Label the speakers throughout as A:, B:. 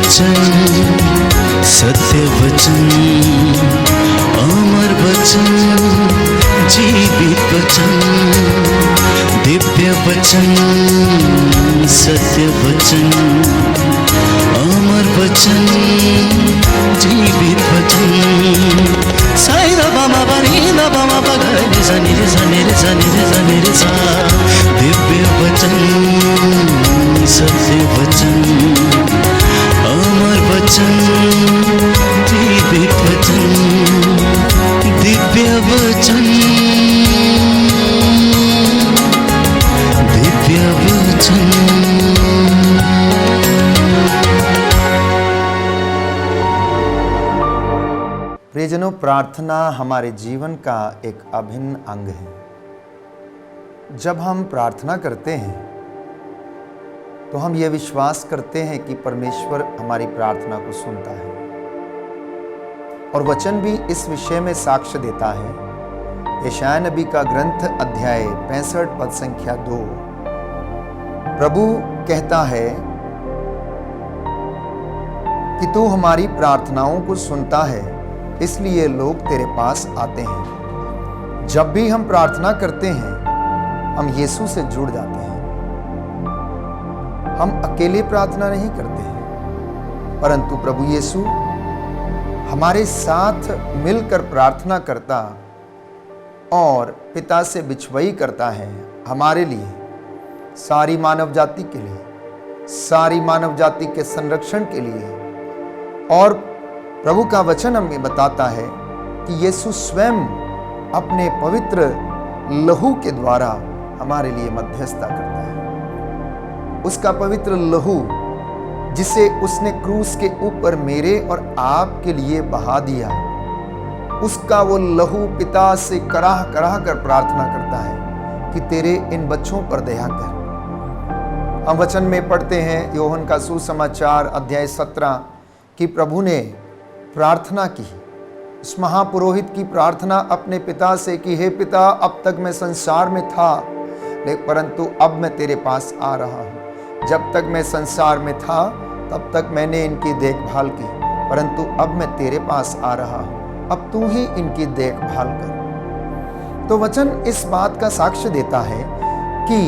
A: वचन, सत्य वचन, अमर वचन, जीवित वचन, दिव्य वचन, सत्य वचन, अमर वचन, जीवित वचन। साई दा बाबा बनी दा बाबा बगरे जनी रे जनी रे जनी रे जनी रे सा। दिव्य वचन, सत्य वचन, अमर वचन, जीवित वचन, दिव्य वचन, दिव्य वचन।
B: प्रियजनों, प्रार्थना हमारे जीवन का एक अभिन्न अंग है। जब हम प्रार्थना करते हैं तो हम ये विश्वास करते हैं कि परमेश्वर हमारी प्रार्थना को सुनता है, और वचन भी इस विषय में साक्ष्य देता है। यशायाह नबी का ग्रंथ अध्याय 65 पद संख्या 2, प्रभु कहता है कि तू हमारी प्रार्थनाओं को सुनता है, इसलिए लोग तेरे पास आते हैं। जब भी हम प्रार्थना करते हैं हम यीशु से जुड़ जाते हैं। हम अकेले प्रार्थना नहीं करते हैं, परंतु प्रभु यीशु हमारे साथ मिलकर प्रार्थना करता और पिता से बिछवई करता है हमारे लिए, सारी मानव जाति के लिए, सारी मानव जाति के संरक्षण के लिए। और प्रभु का वचन हमें बताता है कि यीशु स्वयं अपने पवित्र लहू के द्वारा हमारे लिए मध्यस्थता करता है। उसका पवित्र लहू जिसे उसने क्रूस के ऊपर मेरे और आपके लिए बहा दिया, उसका वो लहू पिता से कराह कराह कर प्रार्थना करता है कि तेरे इन बच्चों पर दया कर। हम वचन में पढ़ते हैं यूहन्ना का सुसमाचार अध्याय 17 कि प्रभु ने प्रार्थना की, उस महापुरोहित की प्रार्थना अपने पिता से कि हे पिता, अब तक मैं संसार में था, लेकिन परंतु अब मैं तेरे पास आ रहा हूँ। जब तक मैं संसार में था तब तक मैंने इनकी देखभाल की, परंतु अब मैं तेरे पास आ रहा हूँ, अब तू ही इनकी देखभाल कर। तो वचन इस बात का साक्ष्य देता है कि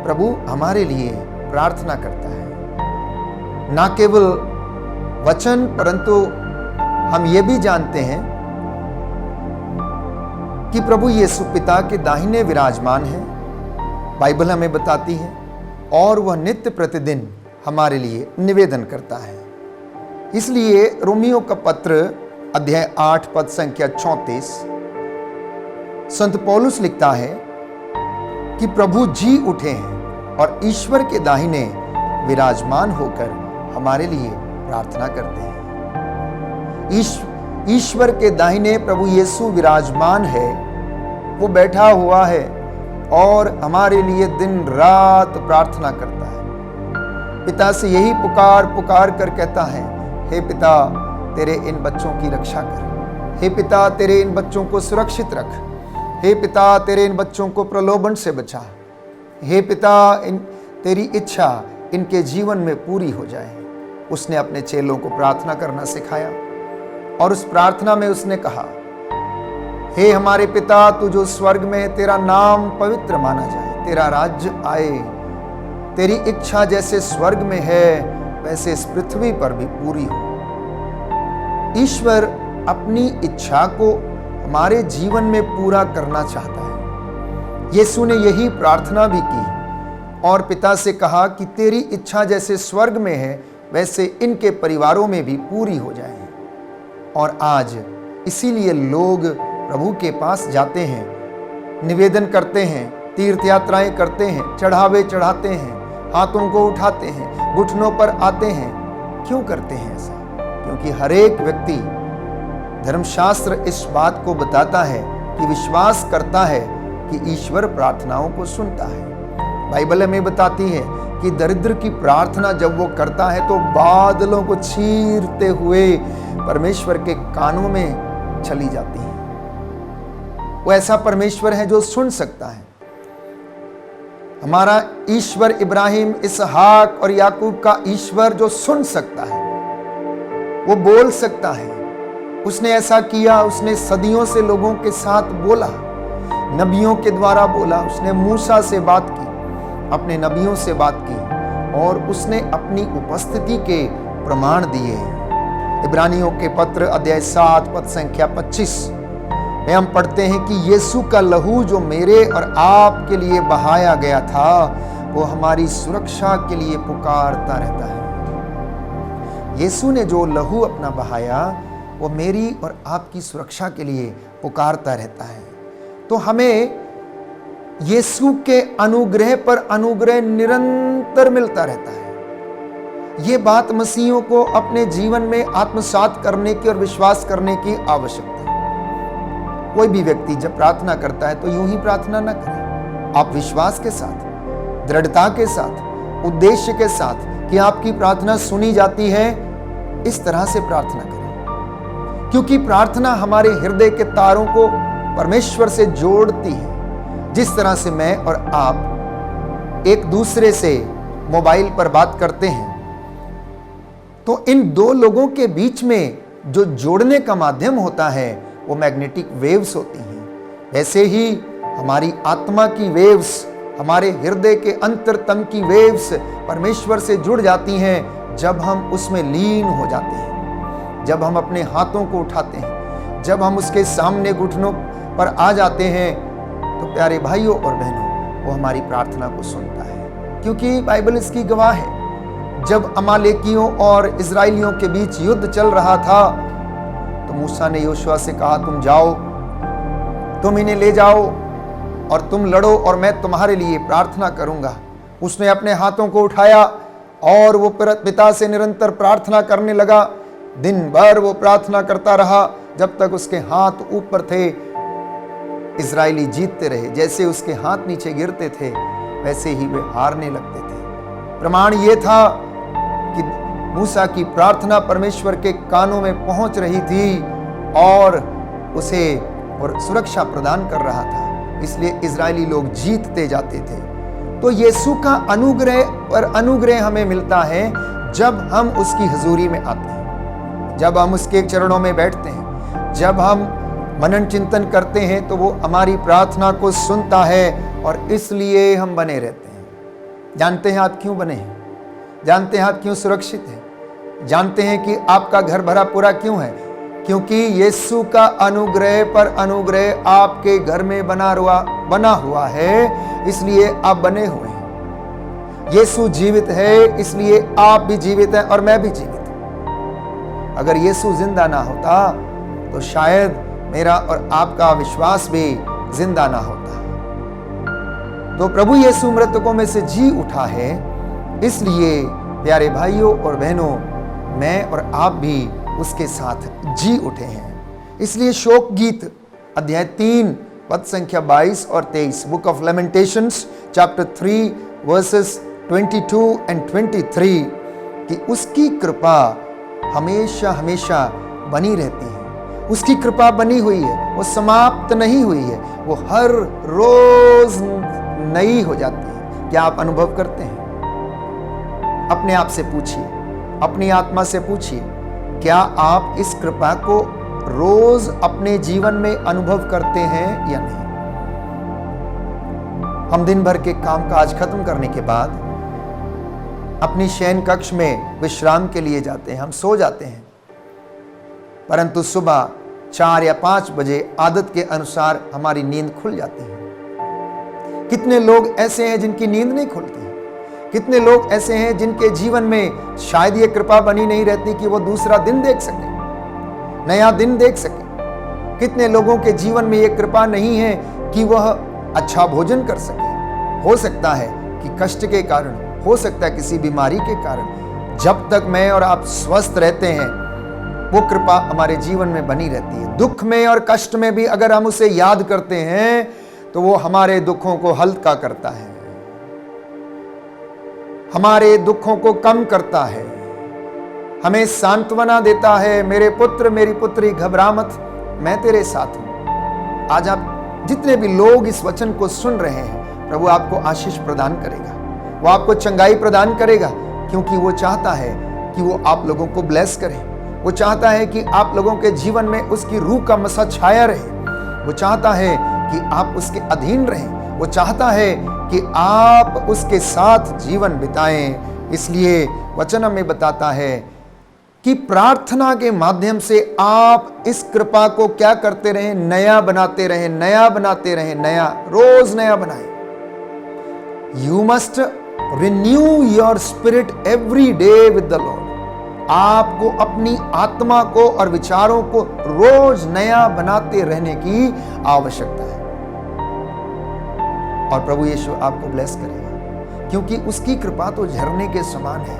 B: प्रभु हमारे लिए प्रार्थना करता है। ना केवल वचन, परंतु हम ये भी जानते हैं कि प्रभु यीशु पिता के दाहिने विराजमान है, बाइबल हमें बताती है, और वह नित्य प्रतिदिन हमारे लिए निवेदन करता है। इसलिए रोमियो का पत्र अध्याय 8 पद संख्या 34 संत पौलुस लिखता है कि प्रभु जी उठे हैं और ईश्वर के दाहिने विराजमान होकर हमारे लिए प्रार्थना करते हैं। ईश्वर के दाहिने प्रभु यीशु विराजमान है, वो बैठा हुआ है और हमारे लिए दिन रात प्रार्थना करता है। पिता से यही पुकार पुकार कर कहता है, हे पिता तेरे इन बच्चों की रक्षा कर, हे पिता तेरे इन बच्चों को सुरक्षित रख, हे पिता तेरे इन बच्चों को प्रलोभन से बचा, हे पिता तेरी इच्छा इनके जीवन में पूरी हो जाए। उसने अपने चेलों को प्रार्थना करना सिखाया और उस प्रार्थना में उसने कहा, हे हमारे पिता तू जो स्वर्ग में, तेरा नाम पवित्र माना जाए, तेरा राज्य आए, तेरी इच्छा जैसे स्वर्ग में है वैसे इस पृथ्वी पर भी पूरी हो। ईश्वर अपनी इच्छा को हमारे जीवन में पूरा करना चाहता है। यीशु ने यही प्रार्थना भी की और पिता से कहा कि तेरी इच्छा जैसे स्वर्ग में है वैसे इनके परिवारों में भी पूरी हो जाए। और आज इसीलिए लोग प्रभु के पास जाते हैं, निवेदन करते हैं, तीर्थ यात्राएं करते हैं, चढ़ावे चढ़ाते हैं, हाथों को उठाते हैं, घुटनों पर आते हैं। क्यों करते हैं ऐसा? क्योंकि हर एक व्यक्ति, धर्मशास्त्र इस बात को बताता है कि विश्वास करता है कि ईश्वर प्रार्थनाओं को सुनता है। बाइबल हमें बताती है कि दरिद्र की प्रार्थना जब वो करता है तो बादलों को चीरते हुए परमेश्वर के कानों में चली जाती है। वो ऐसा परमेश्वर है जो सुन सकता है। हमारा ईश्वर इब्राहिम, इसहाक और याकूब का ईश्वर जो सुन सकता है, वो बोल सकता है। उसने ऐसा किया, उसने सदियों से लोगों के साथ बोला, नबियों के द्वारा बोला। उसने मूसा से बात की, अपने नबियों से बात की, और उसने अपनी उपस्थिति के प्रमाण दिए। इब्रानियों के पत्र अध्याय 7 पद संख्या 25 में हम पढ़ते हैं कि यीशु का लहू जो मेरे और आपके लिए बहाया गया था, वो हमारी सुरक्षा के लिए पुकारता रहता है। यीशु ने जो लहू अपना बहाया, वो मेरी और आपकी सुरक्षा के लिए पुकारता रहता है। तो हमें यीशु के अनुग्रह पर अनुग्रह निरंतर मिलता रहता है। ये बात मसीहियों को अपने जीवन में आत्मसात करने की और विश्वास करने की आवश्यकता है। कोई भी व्यक्ति जब प्रार्थना करता है तो यूं ही प्रार्थना न करे। आप विश्वास के साथ, दृढ़ता के साथ, उद्देश्य के साथ कि आपकी प्रार्थना सुनी जाती है, इस तरह से प्रार्थना करें। क्योंकि प्रार्थना हमारे हृदय के तारों को परमेश्वर से जोड़ती है। जिस तरह से मैं और आप एक दूसरे से मोबाइल पर बात करते हैं, तो इन दो लोगों के बीच में जो जोड़ने का माध्यम होता है वो मैग्नेटिक वेव्स होती हैं। ऐसे ही हमारी आत्मा की वेव्स, हमारे हृदय के अंतरतम की वेव्स परमेश्वर से जुड़ जाती हैं जब हम उसमें लीन हो जाते हैं, जब हम अपने हाथों को उठाते हैं, जब हम उसके सामने घुटनों पर आ जाते हैं। तो प्यारे भाइयों और बहनों, वो हमारी प्रार्थना को सुनता है। क्योंकि बाइबल इसकी गवाह है। जब अमालेकियों और इजराइलियों के बीच युद्ध चल रहा था, तो मूसा ने योशुआ से कहा, तुम जाओ, तुम इन्हें ले जाओ और तुम लड़ो और मैं तुम्हारे लिए प्रार्थना करूंगा। उसने अपने हाथों को उठाया और वो पिता से निरंतर प्रार्थना करने लगा। दिन भर वो प्रार्थना करता रहा जब तक उसके हाथ ऊपर थे। इजरायली जीतते रहे। जैसे उसके हाथ नीचे गिरते थे, वैसे ही वे हारने लगते थे। प्रमाण यह था कि मूसा की प्रार्थना परमेश्वर के कानों में पहुंच रही थी और उसे और सुरक्षा प्रदान कर रहा था। इसलिए इजरायली लोग जीतते जाते थे। तो यीशु का अनुग्रह पर अनुग्रह हमें मिलता है जब हम उसकी हुजूरी में आते हैं, जब हम उसके चरणों में बैठते हैं, जब हम मनन चिंतन करते हैं, तो वो हमारी प्रार्थना को सुनता है और इसलिए हम बने रहते हैं। जानते हैं आप क्यों बने हैं? जानते हैं आप क्यों सुरक्षित हैं? जानते हैं कि आपका घर भरा पूरा क्यों है? क्योंकि यीशु का अनुग्रह पर अनुग्रह आपके घर में बना हुआ है, इसलिए आप बने हुए हैं। यीशु जीवित है, इसलिए आप भी जीवित हैं और मैं भी जीवित हूं। अगर यीशु जिंदा ना होता तो शायद मेरा और आपका विश्वास भी जिंदा ना होता। तो प्रभु यीशु मृतकों में से जी उठा है, इसलिए प्यारे भाइयों और बहनों, मैं और आप भी उसके साथ जी उठे हैं। इसलिए शोक गीत अध्याय 3 पद संख्या 22 और 23, book of lamentations chapter 3 verses 22 and 23, कि उसकी कृपा हमेशा हमेशा बनी रहती है। उसकी कृपा बनी हुई है, वो समाप्त नहीं हुई है, वो हर रोज नई हो जाती है। क्या आप अनुभव करते हैं? अपने आप से पूछिए, अपनी आत्मा से पूछिए, क्या आप इस कृपा को रोज अपने जीवन में अनुभव करते हैं या नहीं? हम दिन भर के काम काज खत्म करने के बाद अपनी शयन कक्ष में विश्राम के लिए जाते हैं, हम सो जाते हैं, परंतु सुबह 4 या 5 बजे आदत के अनुसार हमारी नींद खुल जाती है। कितने लोग ऐसे हैं जिनकी नींद नहीं खुलती? कितने लोग ऐसे हैं जिनके जीवन में शायद ये कृपा बनी नहीं रहती कि वो दूसरा दिन देख सके, नया दिन देख सके। कितने लोगों के जीवन में ये कृपा नहीं है कि वह अच्छा भोजन कर सके। हो सकता है कि कष्ट के कारण, हो सकता है किसी बीमारी के कारण। जब तक मैं और आप स्वस्थ रहते हैं, वो कृपा हमारे जीवन में बनी रहती है। दुख में और कष्ट में भी अगर हम उसे याद करते हैं तो वो हमारे दुखों को हल्का करता है, हमारे दुखों को कम करता है, हमें सांत्वना देता है। मेरे पुत्र मेरी पुत्री घबरा मत, मैं तेरे साथ हूं। आज आप जितने भी लोग इस वचन को सुन रहे हैं, प्रभु आपको आशीष प्रदान करेगा, वो आपको चंगाई प्रदान करेगा, क्योंकि वो चाहता है कि वो आप लोगों को ब्लेस करे, वो चाहता है कि आप लोगों के जीवन में उसकी रूह का मसा छाया रहे। वो चाहता है कि आप उसके अधीन रहें। वो चाहता है कि आप उसके साथ जीवन बिताएं। इसलिए वचन हमें बताता है कि प्रार्थना के माध्यम से आप इस कृपा को क्या करते रहें? नया बनाते रहें, नया बनाते रहें, नया, रोज नया बनाएं। You must renew your spirit every day with the Lord. आपको अपनी आत्मा को और विचारों को रोज नया बनाते रहने की आवश्यकता है। और प्रभु यीशु आपको ब्लेस करेगा, क्योंकि उसकी कृपा तो झरने के समान है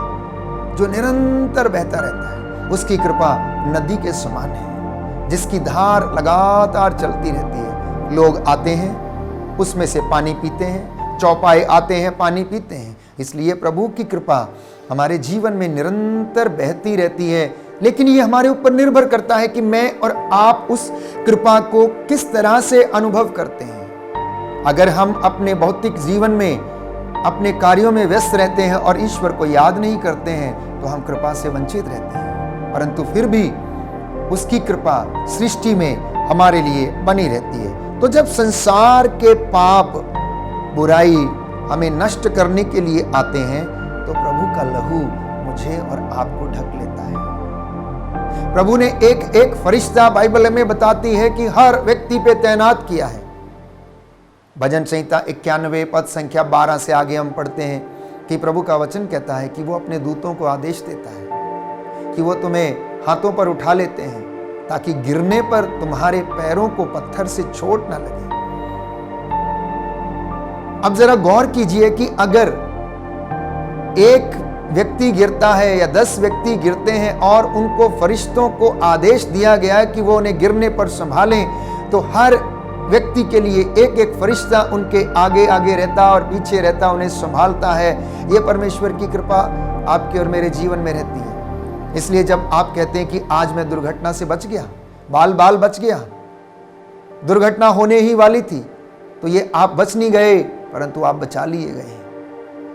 B: जो निरंतर बहता रहता है। उसकी कृपा नदी के समान है जिसकी धार लगातार चलती रहती है। लोग आते हैं, उसमें से पानी पीते हैं, चौपाए आते हैं, पानी पीते हैं। इसलिए प्रभु की कृपा हमारे जीवन में निरंतर बहती रहती है। लेकिन ये हमारे ऊपर निर्भर करता है कि मैं और आप उस कृपा को किस तरह से अनुभव करते हैं। अगर हम अपने भौतिक जीवन में अपने कार्यों में व्यस्त रहते हैं और ईश्वर को याद नहीं करते हैं तो हम कृपा से वंचित रहते हैं। परंतु फिर भी उसकी कृपा सृष्टि में हमारे लिए बनी रहती है। तो जब संसार के पाप, बुराई हमें नष्ट करने के लिए आते हैं तो प्रभु का लहू मुझे और आपको ढक लेता है। प्रभु ने एक एक फरिश्ता बाइबल में बताती है कि हर व्यक्ति पे तैनात किया है। भजन संहिता 91 पद संख्या 12 से आगे हम पढ़ते हैं कि प्रभु का वचन कहता है कि वो अपने दूतों को आदेश देता है कि वो तुम्हें हाथों पर उठा लेते हैं ताकि गिरने पर तुम्हारे पैरों को पत्थर से चोट ना लगे। अब जरा गौर कीजिए कि अगर एक व्यक्ति गिरता है या 10 व्यक्ति गिरते हैं और उनको फरिश्तों को आदेश दिया गया है कि वो उन्हें गिरने पर संभालें, तो हर व्यक्ति के लिए एक एक फरिश्ता उनके आगे आगे रहता और पीछे रहता, उन्हें संभालता है। यह परमेश्वर की कृपा आपके और मेरे जीवन में रहती है। इसलिए जब आप कहते हैं कि आज मैं दुर्घटना से बच गया, बाल बाल बच गया, दुर्घटना होने ही वाली थी, तो ये आप बच नहीं गए, परंतु आप बचा लिए गए।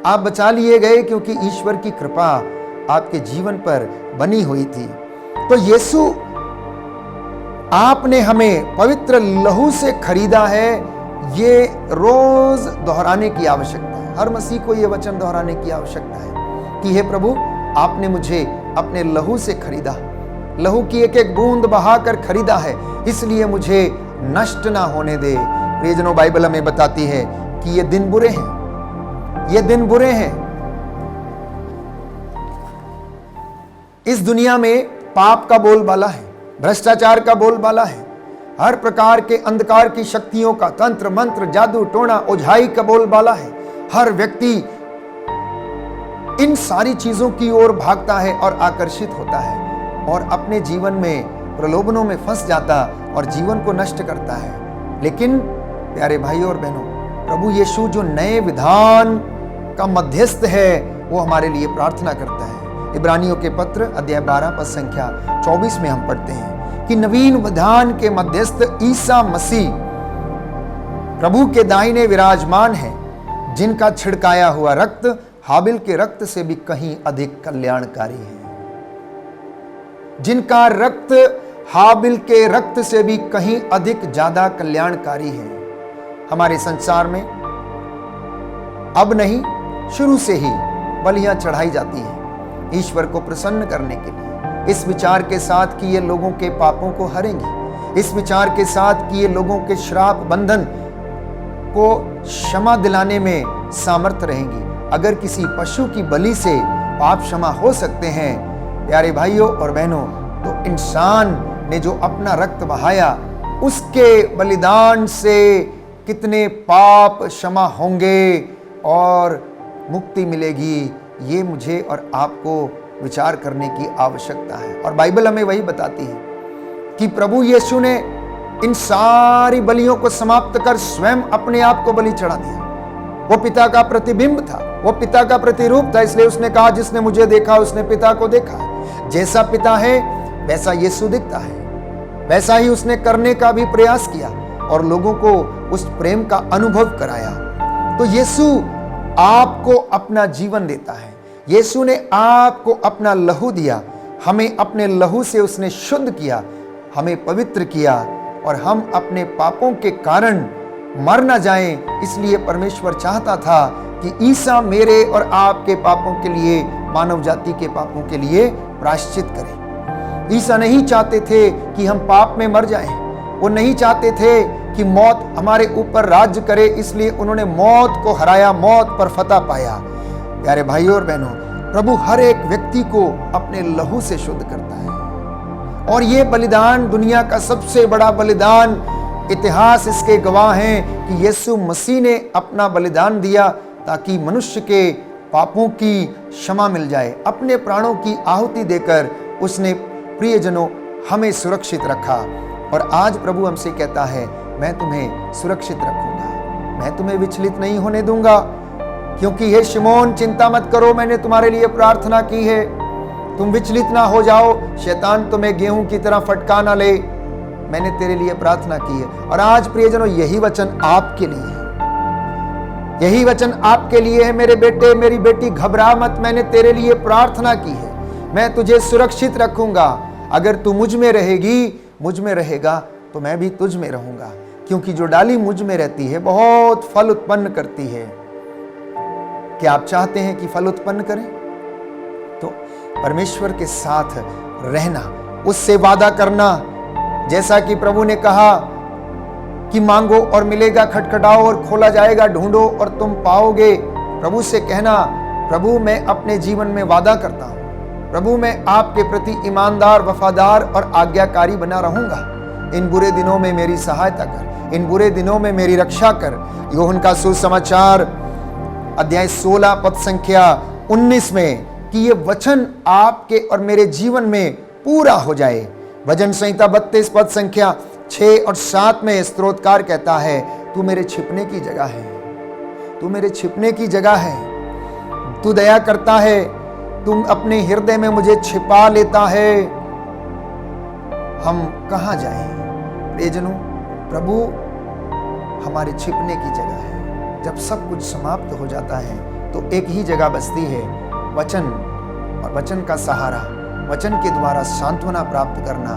B: आप बचा लिए गए क्योंकि ईश्वर की कृपा आपके जीवन पर बनी हुई थी। तो यीशु, आपने हमें पवित्र लहू से खरीदा है, ये रोज दोहराने की आवश्यकता है। हर मसीह को यह वचन दोहराने की आवश्यकता है कि हे प्रभु, आपने मुझे अपने लहू से खरीदा, लहू की एक एक बूंद बहाकर खरीदा है, इसलिए मुझे नष्ट ना होने दे। प्रियजनों, बाइबल हमें बताती है कि ये दिन बुरे हैं, ये दिन बुरे हैं। इस दुनिया में पाप का बोलबाला है, भ्रष्टाचार का बोलबाला है, हर प्रकार के अंधकार की शक्तियों का, तंत्र मंत्र, जादू टोना, ओझाई का बोलबाला है। हर व्यक्ति इन सारी चीजों की ओर भागता है और आकर्षित होता है और अपने जीवन में प्रलोभनों में फंस जाता और जीवन को नष्ट करता है। लेकिन प्यारे भाइयों और बहनों, प्रभु यीशु जो नए विधान का मध्यस्थ है, वो हमारे लिए प्रार्थना करता है। इब्रानियों के पत्र अध्याय 12 पद संख्या 24 में हम पढ़ते हैं कि नवीन विधान के मध्यस्थ ईसा मसीह प्रभु के दाहिने विराजमान है, जिनका छिड़काया हुआ रक्त हाबिल के रक्त से भी कहीं अधिक कल्याणकारी है। जिनका रक्त हाबिल के रक्त से भी कहीं अधिक ज्यादा कल्याणकारी है। हमारे संसार में अब नहीं, शुरू से ही बलियां चढ़ाई जाती हैं ईश्वर को प्रसन्न करने के लिए, इस विचार के साथ कि ये लोगों के पापों को हरेंगी, इस विचार के साथ कि ये लोगों के श्राप बंधन को क्षमा दिलाने में सामर्थ्य रहेंगी। अगर किसी पशु की बलि से पाप क्षमा हो सकते हैं, प्यारे भाइयों और बहनों, तो इंसान ने जो अपना रक्त बहाया, उसके बलिदान से कितने पाप क्षमा होंगे और मुक्ति मिलेगी। ये मुझे और आपको विचार करने की आवश्यकता है। और बाइबल हमें वही बताती है कि प्रभु यीशु ने इन सारी बलियों को समाप्त कर स्वयं अपने आप को बलि चढ़ा दिया। वो पिता का प्रतिबिंब था, वो पिता का प्रतिरूप था। इसलिए उसने कहा, जिसने मुझे देखा उसने पिता को देखा है। जैसा पिता है वैसा यीशु दिखता है, वैसा ही उसने करने का भी प्रयास किया और लोगों को उस प्रेम का अनुभव कराया। तो यीशु आपको अपना जीवन देता है, यीशु ने आपको अपना लहू दिया। हमें अपने लहू से उसने शुद्ध किया, हमें पवित्र किया और हम अपने पापों के कारण मर न जाएं। इसलिए परमेश्वर चाहता था कि ईसा मेरे और आपके पापों के लिए, मानव जाति के पापों के लिए प्रायश्चित करे। ईसा नहीं चाहते थे कि हम पाप में मर जाएं। वो नहीं चाहते थे कि मौत हमारे ऊपर राज्य करे, इसलिए उन्होंने मौत को हराया, मौत पर फतह पाया। प्यारे भाइयों और बहनों, प्रभु हर एक व्यक्ति को अपने लहू से शुद्ध करता है और ये बलिदान दुनिया का सबसे बड़ा बलिदान, इतिहास इसके गवाह हैं कि यीशु मसीह ने अपना बलिदान दिया ताकि मनुष्य के पापों की क्षमा मिल जाए। अपने प्राणों की आहुति देकर उसने प्रियजनों हमें सुरक्षित रखा और आज प्रभु हमसे कहता है, मैं तुम्हें सुरक्षित रखूंगा, मैं तुम्हें विचलित नहीं होने दूंगा, क्योंकि हे शिमोन चिंता मत करो, मैंने तुम्हारे लिए प्रार्थना की है, तुम विचलित ना हो जाओ, शैतान तुम्हें गेहूं की तरह फटका ना ले, मैंने तेरे लिए प्रार्थना की है। और आज प्रियजनों यही वचन आपके लिए है, यही वचन आपके लिए है। मेरे बेटे मेरी बेटी, घबरा मत, मैंने तेरे लिए प्रार्थना की है, मैं तुझे सुरक्षित रखूंगा। अगर तू मुझ में रहेगी, मुझ में रहेगा तो मैं भी तुझ में रहूंगा, क्योंकि जो डाली मुझ में रहती है बहुत फल उत्पन्न करती है। क्या आप चाहते हैं कि फल उत्पन्न करें? तो परमेश्वर के साथ रहना, उससे वादा करना, जैसा कि प्रभु ने कहा कि मांगो और मिलेगा, खटखटाओ और खोला जाएगा, ढूंढो और तुम पाओगे। प्रभु से कहना, प्रभु मैं अपने जीवन में वादा करता हूं, प्रभु मैं आपके प्रति ईमानदार, वफादार और आज्ञाकारी बना रहूंगा। इन बुरे दिनों में मेरी सहायता कर, इन बुरे दिनों में मेरी रक्षा कर। यूहन्ना का सुसमाचार अध्याय 16 पद संख्या 19 में कि ये वचन आपके और मेरे जीवन में पूरा हो जाए। भजन संहिता 32 पद संख्या 6 और 7 में स्तोत्रकार कहता है, तू मेरे छिपने की जगह है, तू मेरे छिपने की जगह है, तू दया करता है, तुम अपने हृदय में मुझे छिपा लेता है। हम कहां जाएं? प्रियजनों, प्रभु हमारे छिपने की जगह है। जब सब कुछ समाप्त हो जाता है तो एक ही जगह बचती है, वचन, और वचन का सहारा, वचन के द्वारा सांत्वना प्राप्त करना।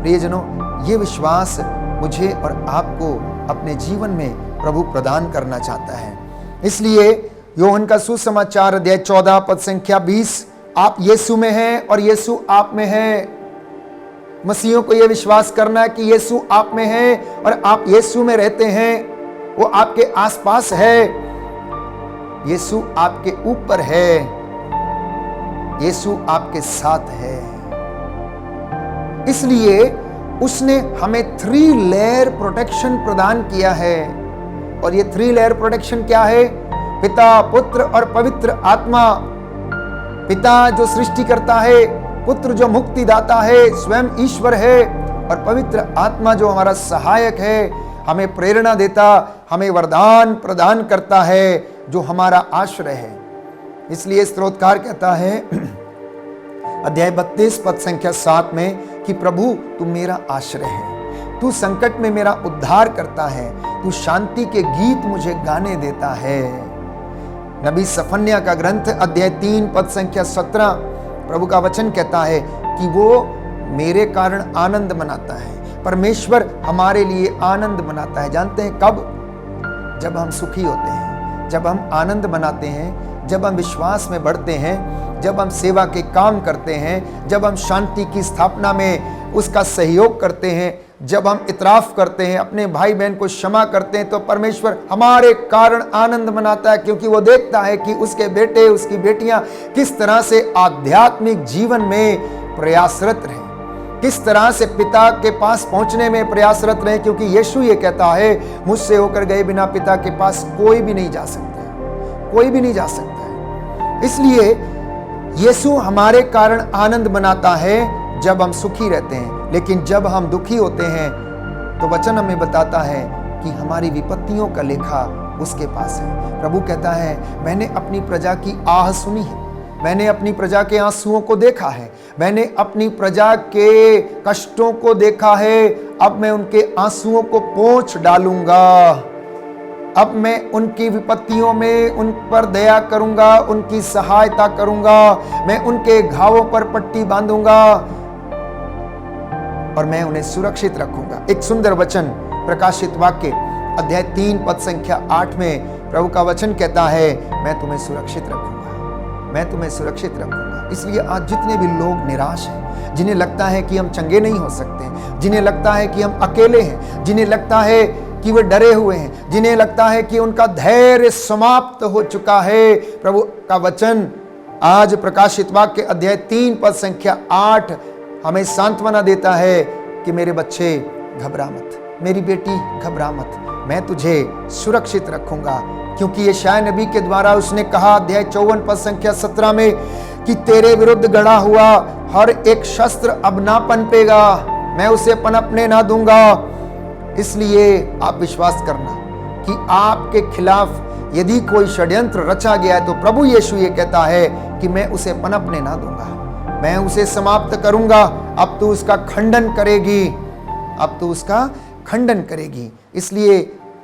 B: प्रियजनों, ये विश्वास मुझे और आपको अपने जीवन में प्रभु प्रदान करना चाहता है। इसलिए यूहन्ना का सुसमाचार अध्याय 14 पद संख्या 20, आप यीशु में हैं और यीशु आप में है। मसीहों को यह विश्वास करना है कि यीशु आप में है और आप यीशु में रहते हैं, वो आपके आसपास है, यीशु आपके ऊपर है, यीशु आपके साथ है। इसलिए उसने हमें 3 लेयर प्रोटेक्शन प्रदान किया है। और ये 3 लेयर प्रोटेक्शन क्या है? पिता, पुत्र और पवित्र आत्मा। पिता जो सृष्टि करता है, पुत्र जो मुक्तिदाता है, स्वयं ईश्वर है, और पवित्र आत्मा जो हमारा सहायक है, हमें प्रेरणा देता, हमें वरदान प्रदान करता है, जो हमारा आश्रय है। इसलिए स्तोत्रकार कहता है अध्याय 32 पद संख्या 7 में कि प्रभु तू मेरा आश्रय है, तू संकट में मेरा उद्धार करता है, तू शांति के गीत मुझे गाने देता है। नबी सफन्या का ग्रंथ अध्याय 3 पद संख्या 17, प्रभु का वचन कहता है कि वो मेरे कारण आनंद मनाता है। परमेश्वर हमारे लिए आनंद मनाता है। जानते हैं कब? जब हम सुखी होते हैं, जब हम आनंद मनाते हैं, जब हम विश्वास में बढ़ते हैं, जब हम सेवा के काम करते हैं, जब हम शांति की स्थापना में उसका सहयोग करते हैं, जब हम इतराफ करते हैं, अपने भाई बहन को क्षमा करते हैं, तो परमेश्वर हमारे कारण आनंद मनाता है, क्योंकि वो देखता है कि उसके बेटे, उसकी बेटियां किस तरह से आध्यात्मिक जीवन में प्रयासरत रहे, किस तरह से पिता के पास पहुंचने में प्रयासरत रहे। क्योंकि यीशु ये कहता है, मुझसे होकर गए बिना पिता के पास कोई भी नहीं जा सकता, कोई भी नहीं जा सकता है। इसलिए यीशु हमारे कारण आनंद मनाता है जब हम सुखी रहते हैं, लेकिन जब हम दुखी होते हैं तो वचन हमें बताता है कि हमारी विपत्तियों का लेखा उसके पास है। प्रभु कहता है, मैंने अपनी प्रजा की आह सुनी है, मैंने अपनी प्रजा के आंसुओं को देखा है, मैंने अपनी प्रजा के कष्टों को देखा है, अब मैं उनके आंसुओं को पोंछ डालूंगा, अब मैं उनकी विपत्तियों में उन पर दया करूंगा, उनकी सहायता करूंगा, मैं उनके घावों पर पट्टी बांधूंगा और मैं उन्हें सुरक्षित रखूंगा। एक सुंदर वचन प्रकाशित वाक्य अध्याय 3 पद संख्या 8 में प्रभु का वचन कहता है, मैं तुम्हें सुरक्षित रखूंगा, मैं तुम्हें सुरक्षित रखूंगा। इसलिए आज जितने भी लोग निराश हैं, जिन्हें लगता है कि हम चंगे नहीं हो सकते, जिन्हें लगता है कि हम अकेले हैं, जिन्हें लगता है कि वे डरे हुए हैं, जिन्हें लगता है कि उनका धैर्य समाप्त हो चुका है, प्रभु का वचन आज प्रकाशित वाक्य अध्याय 3 पद संख्या 8 हमें सांत्वना देता है कि मेरे बच्चे घबरा मत, मेरी बेटी घबरा मत, मैं तुझे सुरक्षित रखूंगा। क्योंकि यशायाह नबी के द्वारा उसने कहा अध्याय 54 पद संख्या 17 में कि तेरे विरुद्ध गढ़ा हुआ हर एक शस्त्र अब ना पनपेगा, मैं उसे पनपने ना दूंगा। इसलिए आप विश्वास करना कि आपके खिलाफ यदि कोई षड्यंत्र रचा गया है तो प्रभु यीशु ये कहता है कि मैं उसे पनपने ना दूंगा, मैं उसे समाप्त करूंगा। अब तू उसका खंडन करेगी, अब तू उसका खंडन करेगी। इसलिए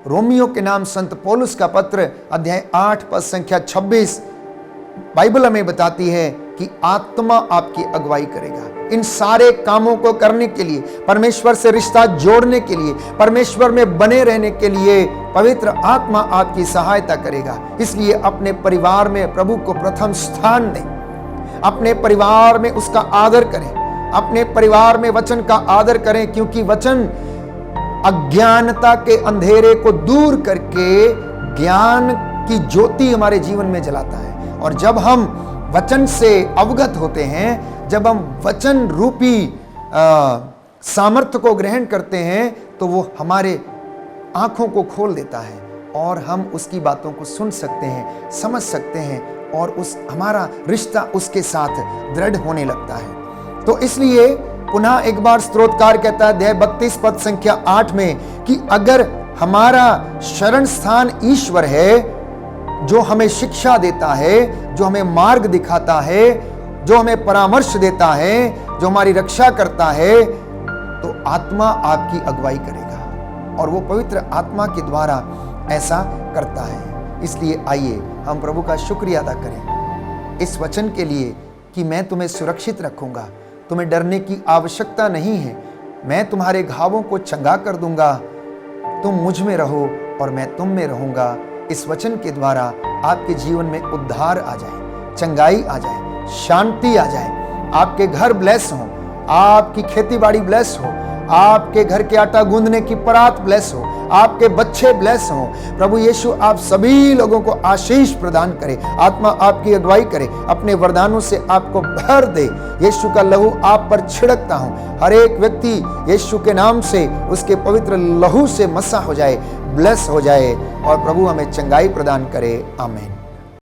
B: रोमियो के नाम संत पौलुस का पत्र अध्याय 8 पद संख्या 26 बाइबल हमें बताती है कि आत्मा आपकी अगुवाई करेगा। इन सारे कामों को करने के लिए, परमेश्वर से रिश्ता जोड़ने के लिए, परमेश्वर में बने रहने के लिए पवित्र आत्मा आपकी सहायता करेगा। इसलिए अपने परिवार में प्रभु को प्रथम स्थान दें, अपने परिवार में उसका आदर करें, अपने परिवार में वचन का आदर करें, क्योंकि वचन अज्ञानता के अंधेरे को दूर करके ज्ञान की ज्योति हमारे जीवन में जलाता है। और जब हम वचन से अवगत होते हैं, जब हम वचन रूपी सामर्थ्य को ग्रहण करते हैं, तो वो हमारे आंखों को खोल देता है और हम उसकी बातों को सुन सकते हैं, समझ सकते हैं और हमारा रिश्ता उसके साथ दृढ़ होने लगता है। तो इसलिए पुनः एक बार स्तोत्रकार कहता है अध्याय 32 पद संख्या 8 में कि अगर हमारा शरण स्थान ईश्वर है, जो हमें शिक्षा देता है, जो हमें मार्ग दिखाता है, जो हमें परामर्श देता है, जो हमारी रक्षा करता है, तो आत्मा आपकी अगुवाई करेगा और वो पवित्र आत्मा के द्वारा ऐसा करता है। इसलिए आइए हम प्रभु का शुक्रिया अदा करें इस वचन के लिए कि मैं तुम्हें सुरक्षित रखूंगा, तुम्हें डरने की आवश्यकता नहीं है, मैं तुम्हारे घावों को चंगा कर दूंगा, तुम मुझ में रहो और मैं तुम में रहूंगा। इस वचन के द्वारा आपके जीवन में उद्धार आ जाए, चंगाई आ जाए, शांति आ जाए, आपके घर ब्लेस हो, आपकी खेती बाड़ी ब्लेस हो, आपके घर के आटा गूंदने की परात ब्लेस हो, आपके बच्चे ब्लेस हो। प्रभु यीशु आप सभी लोगों को आशीष प्रदान करे, आत्मा आपकी अगुवाई करे, अपने वरदानों से आपको भर दे। यीशु का लहू आप पर छिड़कता हूं, हर एक व्यक्ति यीशु के नाम से उसके पवित्र लहू से मसा हो जाए, ब्लेस हो जाए और प्रभु हमें चंगाई प्रदान करे। आमीन।